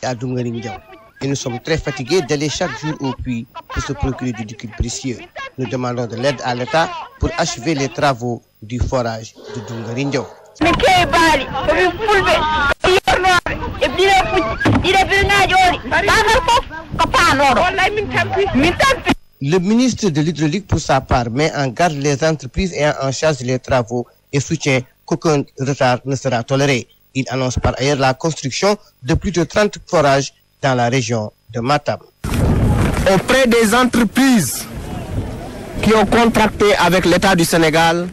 et à Dungarindiao. Et nous sommes très fatigués d'aller chaque jour au puits pour se procurer du liquide précieux. Nous demandons de l'aide à l'État pour achever les travaux du forage de Dungarindiao. Le ministre de l'Hydraulique, pour sa part, met en garde les entreprises ayant en charge les travaux et soutient qu'aucun retard ne sera toléré. Il annonce par ailleurs la construction de plus de 30 forages dans la région de Matam. Auprès des entreprises qui ont contracté avec l'État du Sénégal,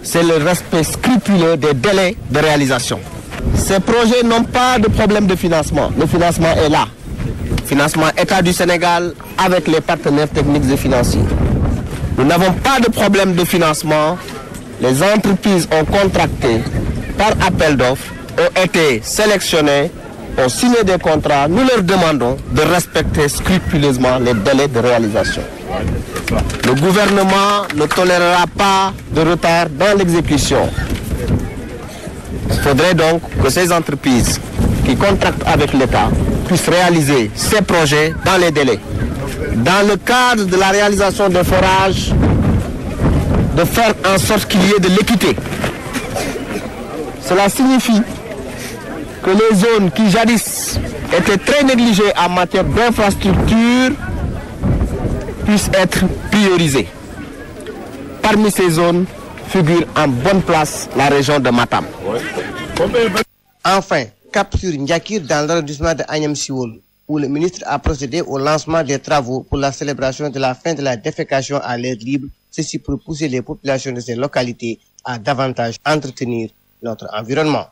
c'est le respect scrupuleux des délais de réalisation. Ces projets n'ont pas de problème de financement. Le financement est là. Financement État du Sénégal avec les partenaires techniques et financiers. Nous n'avons pas de problème de financement. Les entreprises ont contracté par appel d'offres, ont été sélectionnées, ont signé des contrats. Nous leur demandons de respecter scrupuleusement les délais de réalisation. Le gouvernement ne tolérera pas de retard dans l'exécution. Il faudrait donc que ces entreprises qui contractent avec l'État puissent réaliser ces projets dans les délais. Dans le cadre de la réalisation des forages, de faire en sorte qu'il y ait de l'équité. Cela signifie que les zones qui jadis étaient très négligées en matière d'infrastructure puissent être priorisées. Parmi ces zones figure en bonne place la région de Matam. Enfin, cap sur Ndiakir dans l'arrondissement de Agnam Siwol, où le ministre a procédé au lancement des travaux pour la célébration de la fin de la défécation à l'air libre, ceci pour pousser les populations de ces localités à davantage entretenir notre environnement.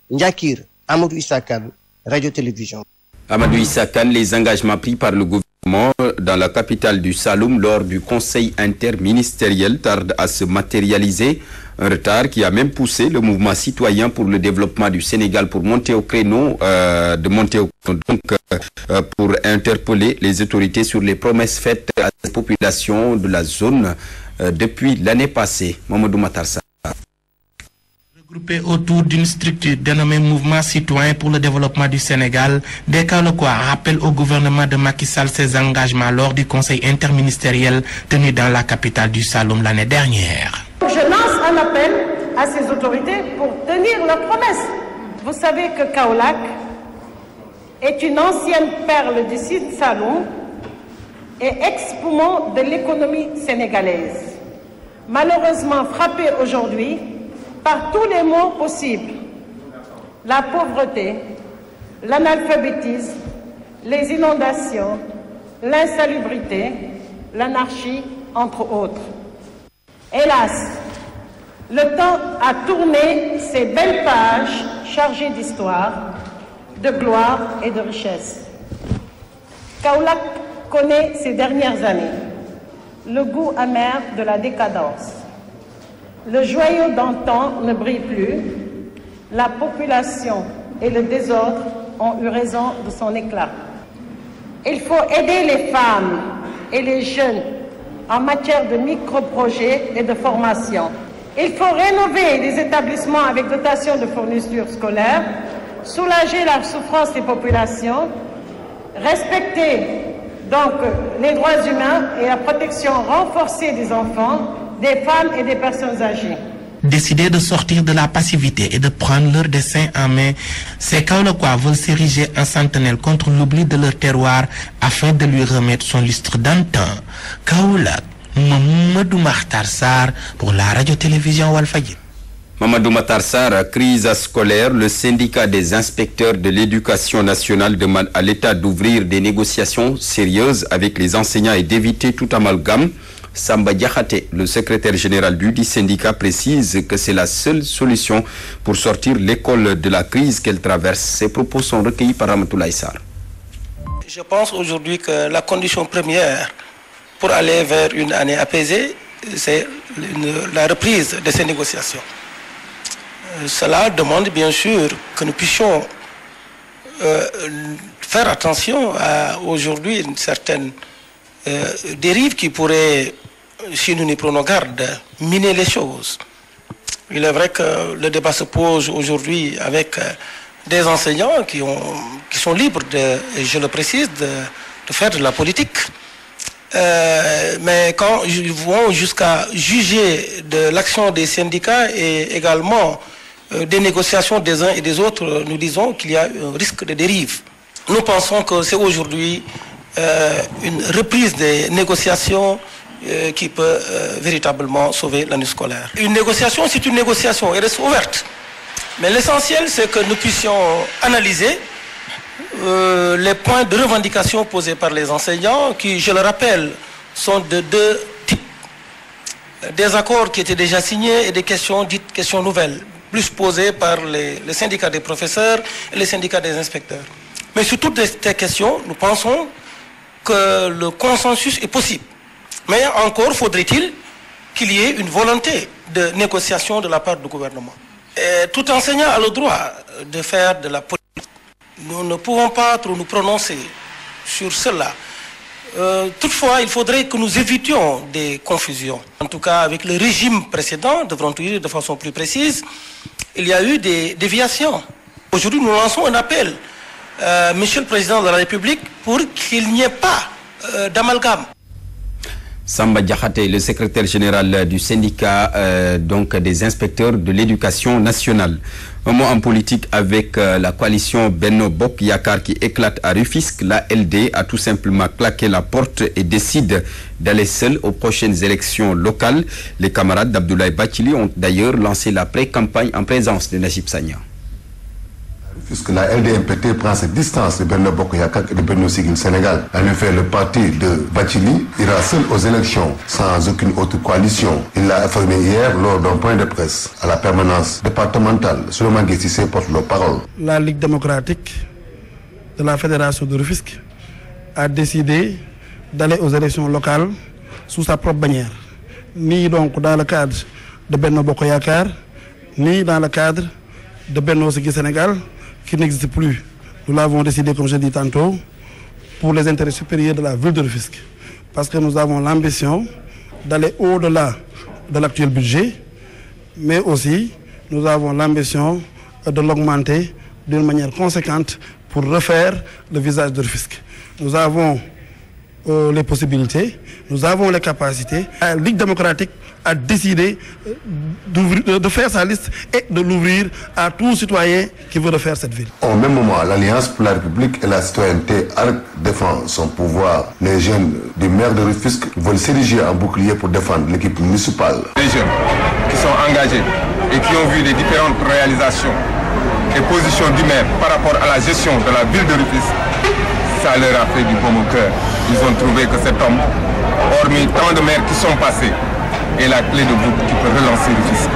Ndiakir, Amadou Issakan, Radio-Télévision. Amadou Issakan, les engagements pris par le gouvernement dans la capitale du Saloum lors du conseil interministériel tardent à se matérialiser. Un retard qui a même poussé le mouvement citoyen pour le développement du Sénégal pour monter au créneau, pour interpeller les autorités sur les promesses faites à la population de la zone depuis l'année passée. Mamadou Matarsa. Regroupé autour d'une structure dénommée Mouvement citoyen pour le développement du Sénégal, des Kaolackois rappellent au gouvernement de Macky Sall ses engagements lors du conseil interministériel tenu dans la capitale du Saloum l'année dernière. Je lance un appel à ces autorités pour tenir leurs promesses. Vous savez que Kaolack est une ancienne perle du Sine Saloum et ex-poumon de l'économie sénégalaise. Malheureusement frappé aujourd'hui par tous les maux possibles, la pauvreté, l'analphabétisme, les inondations, l'insalubrité, l'anarchie, entre autres. Hélas, le temps a tourné ces belles pages chargées d'histoire, de gloire et de richesse. Kaolack connaît ces dernières années le goût amer de la décadence. Le joyau d'antan ne brille plus, la population et le désordre ont eu raison de son éclat. Il faut aider les femmes et les jeunes en matière de micro-projets et de formation. Il faut rénover les établissements avec dotation de fournitures scolaires, soulager la souffrance des populations, respecter donc les droits humains et la protection renforcée des enfants, des femmes et des personnes âgées. Décider de sortir de la passivité et de prendre leur destin en main, ces Kaolackois veulent s'ériger en sentinelle contre l'oubli de leur terroir afin de lui remettre son lustre d'antan. Kaolack, Mamadou Makhtar Sarr pour la radio-télévision Walfadjri. Mamadou Makhtar Sarr, crise scolaire, le syndicat des inspecteurs de l'éducation nationale demande à l'État d'ouvrir des négociations sérieuses avec les enseignants et d'éviter tout amalgame. Samba Diakhaté, le secrétaire général du syndicat, précise que c'est la seule solution pour sortir l'école de la crise qu'elle traverse. Ces propos sont recueillis par Ramatoulaye Sarr. Je pense aujourd'hui que la condition première pour aller vers une année apaisée, c'est la reprise de ces négociations. Cela demande bien sûr que nous puissions faire attention à aujourd'hui une certaine dérive qui pourrait, si nous n'y prenons garde, miner les choses. Il est vrai que le débat se pose aujourd'hui avec des enseignants qui sont libres, je le précise, de faire de la politique. Mais quand ils vont jusqu'à juger de l'action des syndicats et également des négociations des uns et des autres, nous disons qu'il y a un risque de dérive. Nous pensons que c'est aujourd'hui une reprise des négociations qui peut véritablement sauver l'année scolaire. Une négociation, c'est une négociation, elle reste ouverte. Mais l'essentiel, c'est que nous puissions analyser les points de revendication posés par les enseignants, qui, je le rappelle, sont de deux types. Des accords qui étaient déjà signés et des questions dites questions nouvelles, plus posées par les syndicats des professeurs et les syndicats des inspecteurs. Mais sur toutes ces questions, nous pensons que le consensus est possible. Mais encore faudrait-il qu'il y ait une volonté de négociation de la part du gouvernement. Et tout enseignant a le droit de faire de la politique. Nous ne pouvons pas trop nous prononcer sur cela. Toutefois, il faudrait que nous évitions des confusions. En tout cas, avec le régime précédent, devrons dire de façon plus précise, il y a eu des déviations. Aujourd'hui, nous lançons un appel, Monsieur le Président de la République, pour qu'il n'y ait pas d'amalgame. Samba Diakhaté, le secrétaire général du syndicat donc des inspecteurs de l'éducation nationale. Un mot en politique avec la coalition Benno Bokk Yakaar qui éclate à Rufisque. La LD a tout simplement claqué la porte et décide d'aller seule aux prochaines élections locales. Les camarades d'Abdoulaye Bathily ont d'ailleurs lancé la pré-campagne en présence de Najib Sagna. Puisque la LDMPT prend ses distances de Benno Bokk Yakaar et de Benno Siggil Sénégal. En effet, le parti de Bathily ira seul aux élections, sans aucune autre coalition. Il l'a affirmé hier lors d'un point de presse à la permanence départementale. Souleymane Gueye Cissé porte la parole. La Ligue démocratique de la Fédération de Rufisque a décidé d'aller aux élections locales sous sa propre bannière. Ni donc dans le cadre de Benno Bokk Yakaar, ni dans le cadre de Benno Siggil Sénégal, qui n'existe plus. Nous l'avons décidé, comme je l'ai dit tantôt, pour les intérêts supérieurs de la ville de Rufisque. Parce que nous avons l'ambition d'aller au-delà de l'actuel budget, mais aussi nous avons l'ambition de l'augmenter d'une manière conséquente pour refaire le visage de Rufisque. Nous avons les possibilités, nous avons les capacités. La Ligue démocratique a décidé de faire sa liste et de l'ouvrir à tout citoyen qui veut refaire cette ville. Au même moment, l'Alliance pour la République et la citoyenneté ARC défend son pouvoir. Les jeunes du maire de Rufisque veulent s'ériger en bouclier pour défendre l'équipe municipale. Les jeunes qui sont engagés et qui ont vu les différentes réalisations et positions du maire par rapport à la gestion de la ville de Rufisque, ça leur a fait du baume au cœur. Ils ont trouvé que cet homme, hormis tant de maires qui sont passés, est la clé de voûte qui peut relancer Rufisque.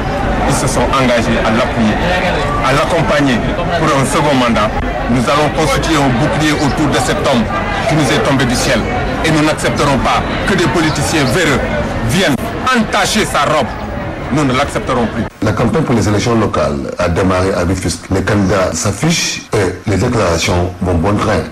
Ils se sont engagés à l'appuyer, à l'accompagner pour un second mandat. Nous allons constituer un bouclier autour de cet homme qui nous est tombé du ciel. Et nous n'accepterons pas que des politiciens véreux viennent entacher sa robe. Nous ne l'accepterons plus. La campagne pour les élections locales a démarré à Rufisque. Les candidats s'affichent et les déclarations vont bon train.